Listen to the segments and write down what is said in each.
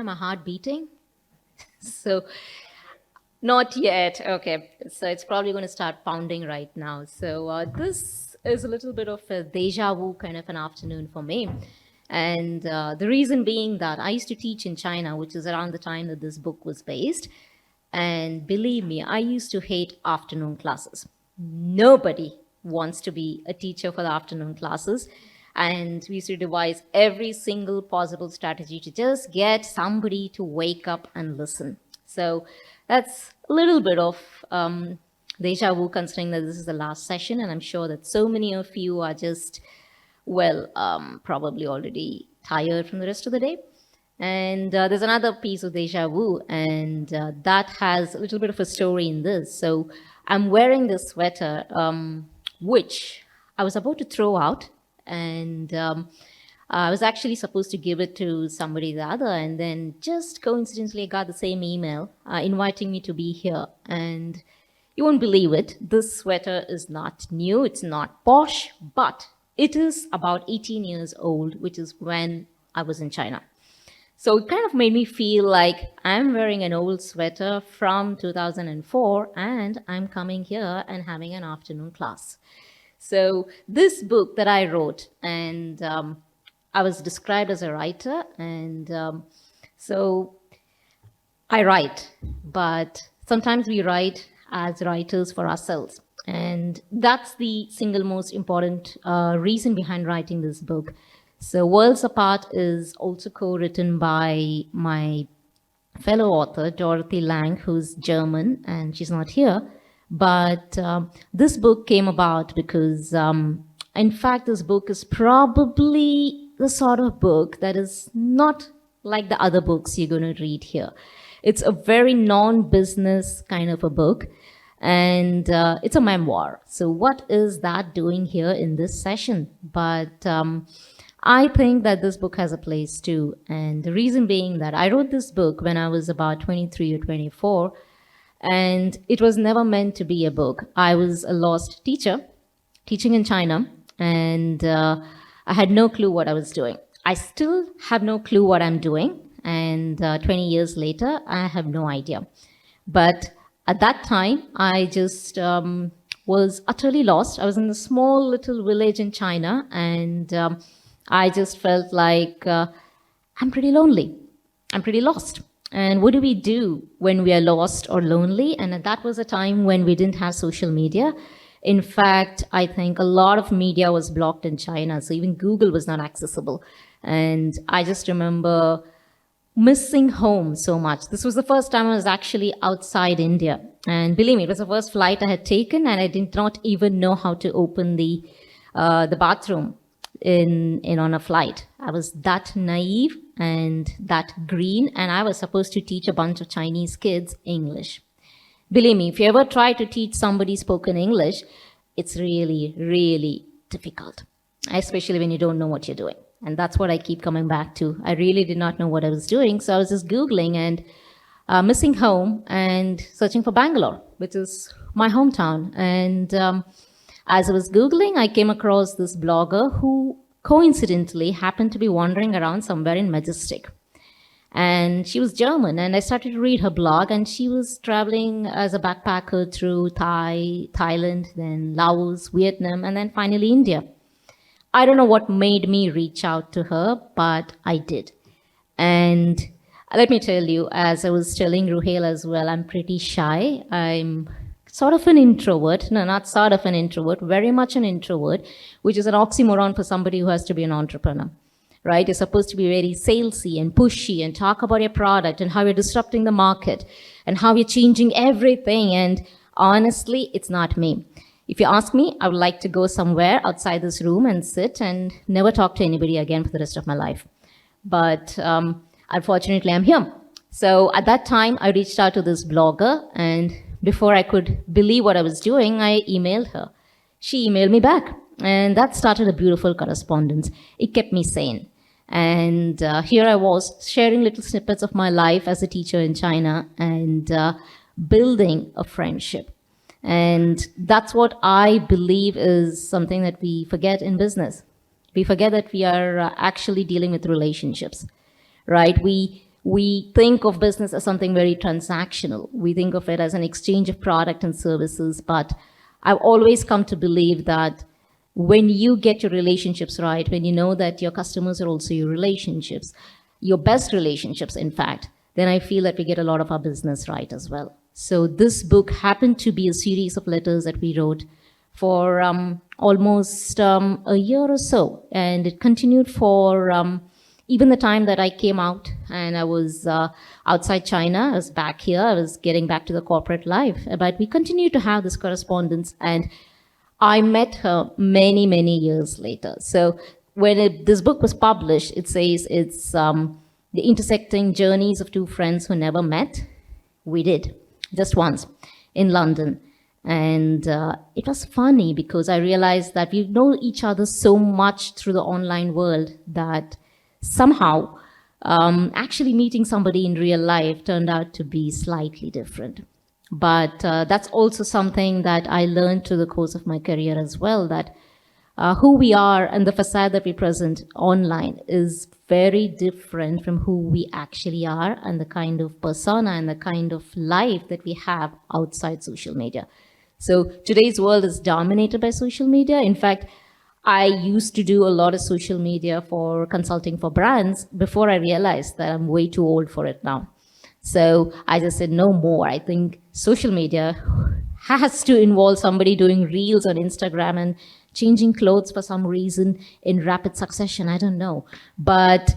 my heart beating? So, not yet. Okay. So, it's probably going to start pounding right now. So, this is a little bit of a deja vu kind of an afternoon for me. And the reason being that I used to teach in China, which is around the time that this book was based. And believe me, I used to hate afternoon classes. Nobody wants to be a teacher for the afternoon classes. And we used to devise every single possible strategy to just get somebody to wake up and listen. So that's a little bit of deja vu, considering that this is the last session. And I'm sure that so many of you are just, well, probably already tired from the rest of the day. And there's another piece of deja vu, and that has a little bit of a story in this. So I'm wearing this sweater, which I was about to throw out, and I was actually supposed to give it to somebody the other, and then just coincidentally I got the same email inviting me to be here. And you won't believe it, this sweater is not new, it's not posh, but it is about 18 years old, which is when I was in China. So it kind of made me feel like I'm wearing an old sweater from 2004 and I'm coming here and having an afternoon class. So this book that I wrote, and I was described as a writer, and so I write, but sometimes we write as writers for ourselves. And that's the single most important reason behind writing this book. So Worlds Apart is also co-written by my fellow author, Dorothy Lang, who's German, and she's not here. But this book came about because, in fact, this book is probably the sort of book that is not like the other books you're going to read here. It's a very non-business kind of a book, and it's a memoir. So what is that doing here in this session? But I think that this book has a place too. And the reason being that I wrote this book when I was about 23 or 24, and it was never meant to be a book. I was a lost teacher, teaching in China, and I had no clue what I was doing. I still have no clue what I'm doing, and 20 years later, I have no idea. But at that time, I just was utterly lost. I was in a small little village in China, and I just felt like I'm pretty lonely. I'm pretty lost. And what do we do when we are lost or lonely? And that was a time when we didn't have social media. In fact, I think a lot of media was blocked in China, so even Google was not accessible. And I just remember missing home so much. This was the first time I was actually outside India. And believe me, it was the first flight I had taken, and I did not even know how to open the bathroom on a flight. I was that naive and that green, and I was supposed to teach a bunch of Chinese kids English. Believe me, if you ever try to teach somebody spoken English, it's really, really difficult, especially when you don't know what you're doing. And that's what I keep coming back to. I really did not know what I was doing, so I was just Googling and missing home and searching for Bangalore, which is my hometown. And as I was Googling, I came across this blogger who coincidentally happened to be wandering around somewhere in Majestic. And she was German, and I started to read her blog, and she was traveling as a backpacker through Thailand, then Laos, Vietnam, and then finally India. I don't know what made me reach out to her, but I did. And let me tell you, as I was telling Ruhail as well, I'm pretty shy. I'm sort of an introvert. No, not sort of an introvert, very much an introvert, which is an oxymoron for somebody who has to be an entrepreneur, right? You're supposed to be very salesy and pushy and talk about your product and how you're disrupting the market and how you're changing everything. And honestly, it's not me. If you ask me, I would like to go somewhere outside this room and sit and never talk to anybody again for the rest of my life. But unfortunately, I'm here. So at that time, I reached out to this blogger, and before I could believe what I was doing, I emailed her. She emailed me back, and that started a beautiful correspondence. It kept me sane. And here I was, sharing little snippets of my life as a teacher in China and building a friendship. And that's what I believe is something that we forget in business. We forget that we are actually dealing with relationships, right? We we think of business as something very transactional. We think of it as an exchange of product and services. But I've always come to believe that when you get your relationships right, when you know that your customers are also your relationships, your best relationships, in fact, then I feel that we get a lot of our business right as well. So this book happened to be a series of letters that we wrote for almost a year or so. And it continued for even the time that I came out and I was outside China. I was back here. I was getting back to the corporate life. But we continued to have this correspondence. And I met her many, many years later. So when this book was published, it says it's the intersecting journeys of two friends who never met. We did, just once, in London. And it was funny because I realized that we know each other so much through the online world that somehow actually meeting somebody in real life turned out to be slightly different. But that's also something that I learned through the course of my career as well, that who we are and the facade that we present online is very different from who we actually are and the kind of persona and the kind of life that we have outside social media. So today's world is dominated by social media. In fact, I used to do a lot of social media for consulting for brands before I realized that I'm way too old for it now. So I just said, no more. I think social media has to involve somebody doing reels on Instagram and changing clothes for some reason in rapid succession. I don't know. But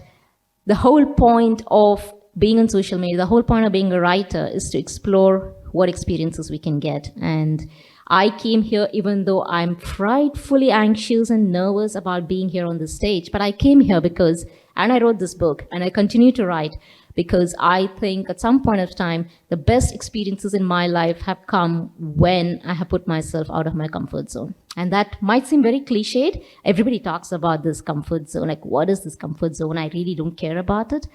the whole point of being on social media, the whole point of being a writer is to explore what experiences we can get. And I came here even though I'm frightfully anxious and nervous about being here on the stage. But I came here because, and I wrote this book, and I continue to write, because I think at some point of time, the best experiences in my life have come when I have put myself out of my comfort zone. And that might seem very cliched. Everybody talks about this comfort zone. Like, what is this comfort zone? I really don't care about it.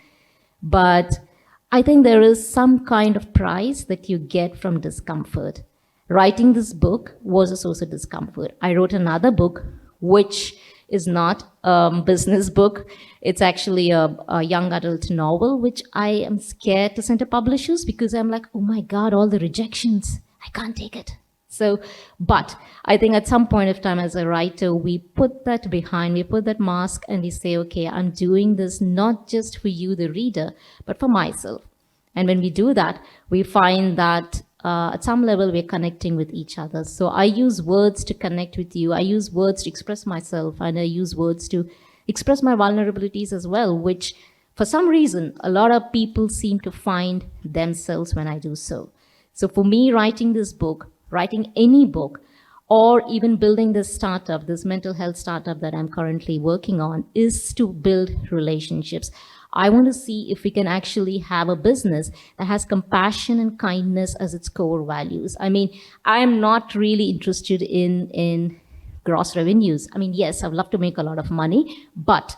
But I think there is some kind of prize that you get from discomfort. Writing this book was a source of discomfort. I wrote another book, which is not a business book. It's actually a young adult novel, which I am scared to send to publishers because I'm like, oh my God, all the rejections. I can't take it. So, but I think at some point of time as a writer, we put that behind, we put that mask and we say, okay, I'm doing this not just for you, the reader, but for myself. And when we do that, we find that at some level, we're connecting with each other. So I use words to connect with you. I use words to express myself, and I use words to express my vulnerabilities as well, which for some reason, a lot of people seem to find themselves when I do so. So for me, writing this book, writing any book, or even building this startup, this mental health startup that I'm currently working on, is to build relationships. I want to see if we can actually have a business that has compassion and kindness as its core values. I mean, I'm not really interested in gross revenues. I mean, yes, I'd love to make a lot of money, but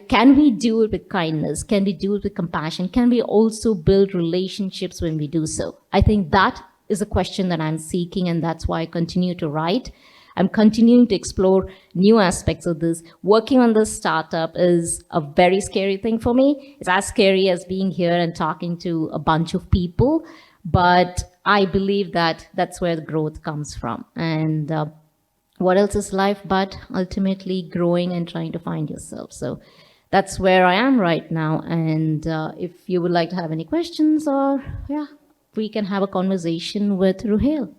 can we do it with kindness? Can we do it with compassion? Can we also build relationships when we do so? I think that is a question that I'm seeking, and that's why I continue to write. I'm continuing to explore new aspects of this. Working on this startup is a very scary thing for me. It's as scary as being here and talking to a bunch of people, but I believe that that's where the growth comes from. And what else is life but ultimately growing and trying to find yourself? So that's where I am right now. And if you would like to have any questions, or we can have a conversation with Ruhail.